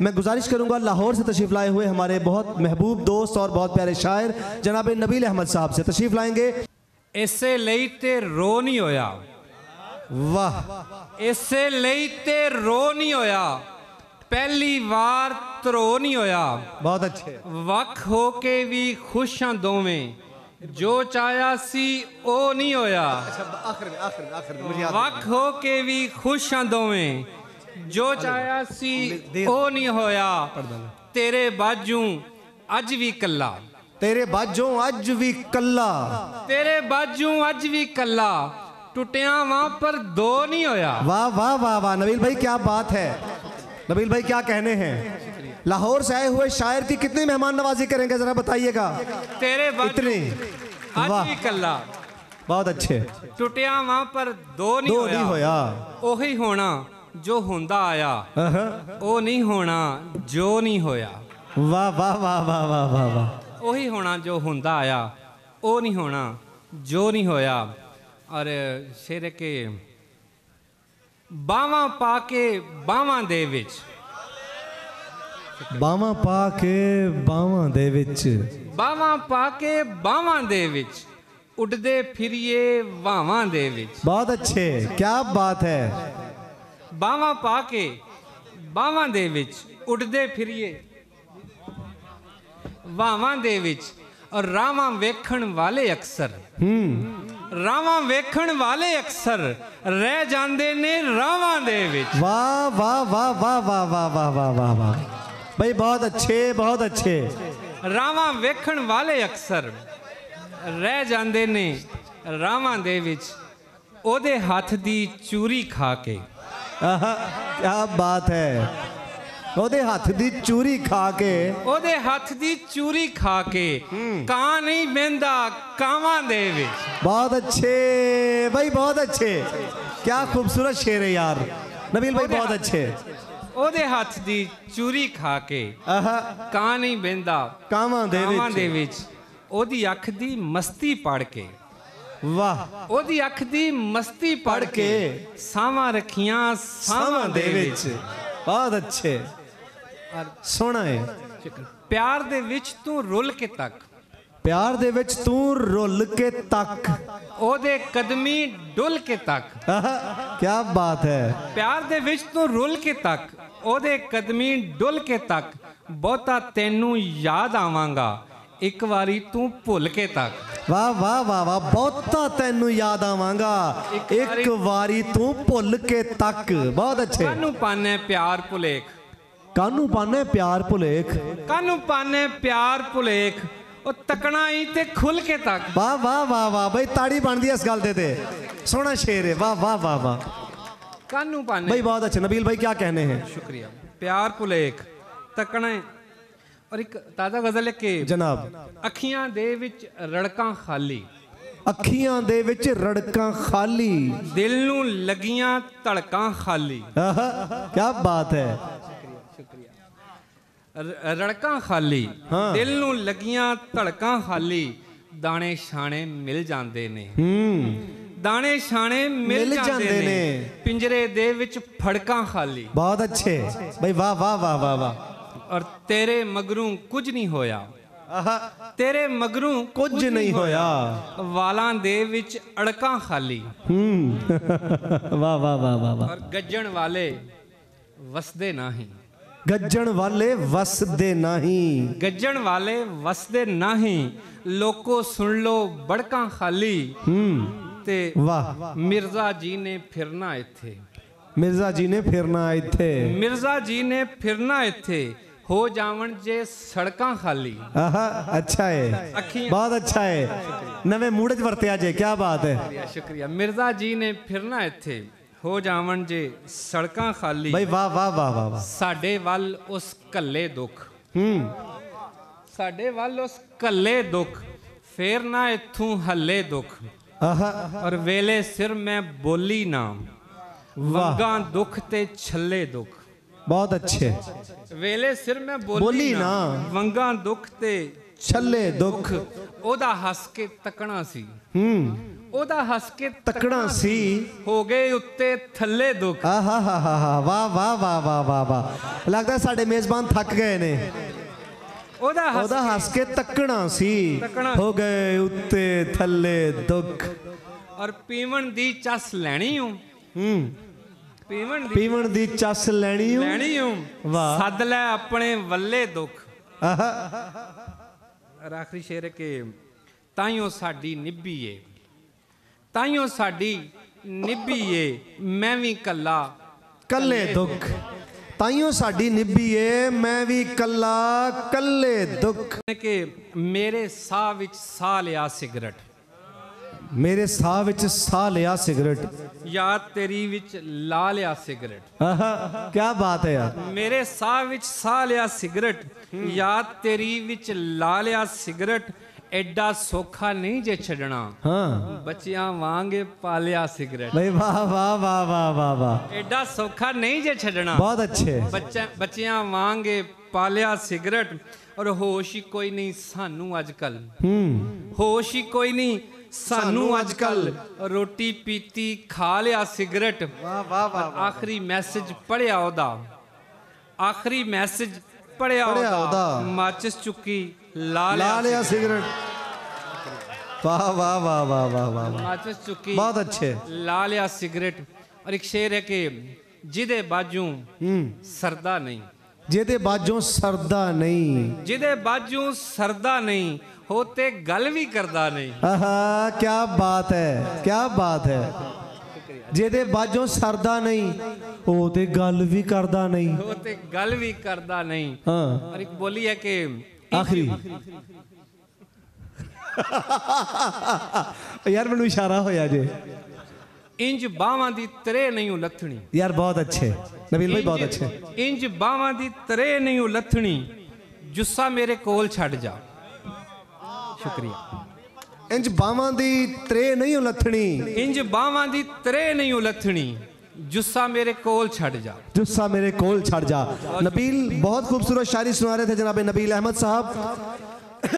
मैं गुजारिश करूंगा लाहौर से तशरीफ लाए हुए हमारे बहुत महबूब दोस्त और बहुत प्यारे शायर जनाब नबील अहमद साहब से तशरीफ लाएंगे। इसे लई ते रो नहीं होया, वाह, इसे लई ते रो नहीं होया, पहली बार त्रो नहीं होया। बहुत अच्छे। वख हो के भी खुश हाँ दोवें, जो चाया सी ओ नहीं होया। वख हो के भी खुश हाँ दोवें, जो चाया सी ओ नहीं होया। तेरे बाजू अज भी कला, तेरे बाजों अज भी कला, तेरे बाजू अज भी कला, टुटिया वहां पर दो नहीं होया। वाह वाह वाह वाह, नबील भाई क्या बात है, नबील भाई क्या कहने हैं। लाहौर से आए हुए शायर की कितनी मेहमान नवाजी करेंगे जरा बताइएगा। तेरे इतनी, अज वाह, भी कला, बहुत अच्छे। टुटिया वहां पर दो नहीं होया। ओही होना जो हुंदा आया, ओ नहीं होना जो नहीं होया। वाह वाह वाह वाह वाह वाह वाह, ओही होना जो हुंदा आया, ओ नहीं होना जो नहीं होया। और शेर के बावां पाके बावां दे विच, बावां पाके बावां दे विच, बावां पाके बावां दे विच, उड़दे फिरिए वावां दे विच। बहुत अच्छे, क्या बात है। बावां पाके बावां दे विच, उड़दे फिरिए वावां दे विच। और रावां वेखण वाले अक्सर, रावां वेखण वाले अक्सर रह जांदे ने रावां दे विच। वाह वाह वाह वाह वाह वाह वाह वाह वाह वाह भाई, बहुत अच्छे बहुत अच्छे। रावां वेखण वाले अक्सर रह जांदे ने रावां दे विच, ओदे हथ दी चूरी खा के। क्या बात है, ओदे हाथ दी चूरी खा के, ओदे हथ दी चूरी खा के, कां नहीं बेंदा कावां दे विच। बहुत अच्छे भाई, बहुत अच्छे, क्या खूबसूरत शेर है यार नबील भाई, बहुत अच्छे। ओदे हथ दी चूरी खा के, कां नहीं बेंदा कावां दे विच, ओदी अख दी मस्ती पढ़ के। वाह, ओदी अख दी मस्ती पढ़ के, सावां रखियां सावां दे विच। बहुत अच्छे, सोना है। प्यार दे विच तू रुल के तक, प्यार दे विच तू रुल के तक, ओदे कदमी डुल के तक। क्या बात है। प्यार दे विच तू रुल के तक, ओदे कदमी डुल के तक, बहुता तेनू याद आवांगा, एक वारी तू भुल के तक। वाह वाह वाह वाह, बहुता तेनू याद आवांगा, एक वारी तू भुल के तक। बहुत अच्छे। कानू पाने प्यार भुलेख, कानू पाने प्यार भुलेख, कानू पाने प्यार भुलेख, ओ तकना ही ते खुल के तक। वाह वाह वाह वाह भाई, ताड़ी बनती है इस गल दे, सोना शेर है। वाह वाह वाह वाह, कानू पाने भाई बहुत अच्छे। नबील भाई क्या कहने हैं। शुक्रिया। प्यार भुलेख तकना। और एक ताज़ा गज़ल है कि जनाब, अखियां दे विच रड़कां खाली, अखियां दे विच रड़कां खाली, दिल नू लगियां धड़कां खाली। क्या बात है। रड़कां खाली, दिल नू लगियां धड़कां खाली, दाने शाने मिल जांदे ने, दाने शाने मिल जांदे ने, पिंजरे दे विच फड़कां खाली। बहुत अच्छे भाई, वाह वाह वाह वाह वाह। और तेरे मगरू कुछ नहीं होया, तेरे मगरू कुछ नहीं होया, वालां दे विच अड़कां खाली। वाह वाह वाह वाह वाह। और गज्जण वाले वसदे नाही, गज्जण वाले वसदे नहीं, गज्जण वाले वसदे नाही, लोको सुन लो बड़कां खाली। ते वाह, मिर्जा जी ने फिरना इत्थे, मिर्जा जी ने फिरना इत्थे, मिर्जा जी ने फिरना इत्थे, हो जावन जे सड़कां खाली। अच्छा है, बहुत अच्छा है, नवे मूड च वरत्या जे, क्या बात है। शुक्रिया। मिर्जा जी ने फिरना इत्थे, हो जावन जे सड़कां खाली। भाई वाह वाह वाह वाह वाह। साडे वल उस कल्ले दुख, साडे वल उस कल्ले दुख, फेर ना इत्थों हल्ले दुख। और वेले सिर मैं बोली ना, वंगा दुख ते छल्ले दुख। बहुत अच्छे। वेले सिर में बोली ना, वंगा दुख ते ਛੱਲੇ ਦੁੱਖ ਉਹਦਾ ਹੱਸ ਕੇ ਤੱਕਣਾ ਸੀ ਉਹਦਾ ਹੱਸ ਕੇ ਤੱਕਣਾ ਸੀ ਹੋ ਗਏ ਉੱਤੇ ਥੱਲੇ ਦੁੱਖ ਆਹਾ ਹਾ ਹਾ ਹਾ ਵਾਹ ਵਾਹ ਵਾਹ ਵਾਹ ਵਾਹ ਵਾਹ ਲੱਗਦਾ ਸਾਡੇ ਮੇਜ਼ਬਾਨ ਥੱਕ ਗਏ ਨੇ ਉਹਦਾ ਹੱਸ ਕੇ ਤੱਕਣਾ ਸੀ ਹੋ ਗਏ ਉੱਤੇ ਥੱਲੇ ਦੁੱਖ ਔਰ ਪੀਵਣ ਦੀ ਚੱਸ ਲੈਣੀ ਹੂੰ ਪੀਵਣ ਦੀ ਚੱਸ ਲੈਣੀ ਹੂੰ ਵਾਹ ਸੱਦ ਲੈ ਆਪਣੇ ਵੱਲੇ ਦੁੱਖ ਆਖਰੀ ਸ਼ੇਰ ਕੇ ਤਾਈਓ ਸਾਡੀ ਨਿਭੀਏ ਤਾਈਓ ਸਾਡੀ ਨਿਭੀਏ ਮੈਂ ਵੀ ਕੱਲੇ ਦੁੱਖ ਤਾਈਓ ਸਾਡੀ ਨਿਭੀਏ ਮੈਂ ਵੀ ਕੱਲੇ ਦੁੱਖ ਕਿ ਮੇਰੇ ਸਾਹ ਵਿੱਚ ਸਾਹ ਲਿਆ ਸਿਗਰਟ ਮੇਰੇ ਸਾਹ ਵਿੱਚ ਸਾਹ ਲਿਆ ਸਿਗਰਟ ਯਾਦ ਤੇਰੀ ਵਿੱਚ ਲਾ ਲਿਆ ਸਿਗਰਟ ਕੀ ਬਾਤ ਹੈ ਯਾਰ ਮੇਰੇ ਸਾਹ ਵਿੱਚ ਸਾਹ ਲਿਆ ਸਿਗਰਟ ਯਾਦ ਤੇਰੀ ਵਿੱਚ ਲਾ ਲਿਆ ਸਿਗਰਟ ਐਡਾ ਸੌਖਾ ਨਹੀਂ ਜੇ ਛੱਡਣਾ ਹਾਂ ਬੱਚਿਆਂ ਵਾਂਗ ਪਾਲਿਆ ਸਿਗਰਟ ਬਈ ਵਾਹ ਵਾਹ ਵਾਹ ਵਾਹ ਵਾਹ ਵਾਹ ਐਡਾ ਸੌਖਾ ਨਹੀਂ ਜੇ ਛੱਡਣਾ ਬਹੁਤ ਅੱਛੇ ਬੱਚਿਆਂ ਵਾਂਗ ਪਾਲਿਆ ਸਿਗਰਟ ਔਰ ਹੋਸ਼ ਹੀ ਕੋਈ ਨਹੀਂ ਸਾਨੂੰ ਅੱਜ ਕੱਲ ਹੋਸ਼ ਹੀ ਕੋਈ ਨਹੀਂ ਸਾਨੂੰ ਅੱਜ ਕੱਲ ਰੋਟੀ ਪੀਤੀ ਖਾ ਲਿਆ ਸਿਗਰਟ ਵਾਹ ਵਾਹ ਵਾਹ ਆਖਰੀ ਮੈਸੇਜ ਪੜਿਆ ਉਹਦਾ ਆਖਰੀ ਮੈਸੇਜ ਪੜਿਆ ਉਹਦਾ ਮਾਚਿਸ ਚੁੱਕੀ ਲਾ ਲਿਆ ਸਿਗਰਟ ਵਾਹ ਵਾਹ ਵਾਹ ਵਾਹ ਵਾਹ ਵਾਹ ਮਾਚਿਸ ਚੁੱਕੀ ਬਹੁਤ ਅੱਛੇ ਲਾ ਲਿਆ ਸਿਗਰਟ ਔਰ ਇੱਕ ਸ਼ੇਰ ਹੈ ਕਿ ਜਿਹਦੇ ਬਾਜੂ ਸਰਦਾ ਨਹੀਂ ਜਿਹਦੇ ਬਾਜੋਂ ਸਰਦਾ ਨਹੀਂ ਜਿਹਦੇ ਬਾਜੂ ਸਰਦਾ ਨਹੀਂ ਹੋ ਤੇ ਗੱਲ ਵੀ ਕਰਦਾ ਨਹੀਂ ਆਹਾ ਕੀ ਬਾਤ ਹੈ ਕੀ ਬਾਤ ਹੈ ਜਿਹਦੇ ਬਾਜੋਂ ਸਰਦਾ ਨਹੀਂ ਉਹ ਤੇ ਗੱਲ ਵੀ ਕਰਦਾ ਨਹੀਂ ਉਹ ਤੇ ਗੱਲ ਵੀ ਕਰਦਾ ਨਹੀਂ ਹਾਂ ਔਰ ਇੱਕ ਬੋਲੀ ਹੈ ਕਿ ਆਖਰੀ ਯਾਰ ਮੈਨੂੰ ਇਸ਼ਾਰਾ ਹੋਇਆ ਜੇ ਇੰਜ ਬਾਵਾਂ ਦੀ ਤਰੇ ਨਹੀਂ ਉਲੱਥਣੀ यार बहुत अच्छे नबील भाई बहुत अच्छे इंज बावां दी तरे नहीं उलथनी जुस्सा मेरे कोल छड़ जा शुक्रिया इंज बावां दी त्रे नहीं उलथनी इंज बावां दी तरे नहीं उलथनी जुस्सा मेरे कोल छड़ जा जुस्सा मेरे कोल छड़ जा नबील बहुत खूबसूरत शायरी सुना रहे थे जनाब नबील अहमद साहब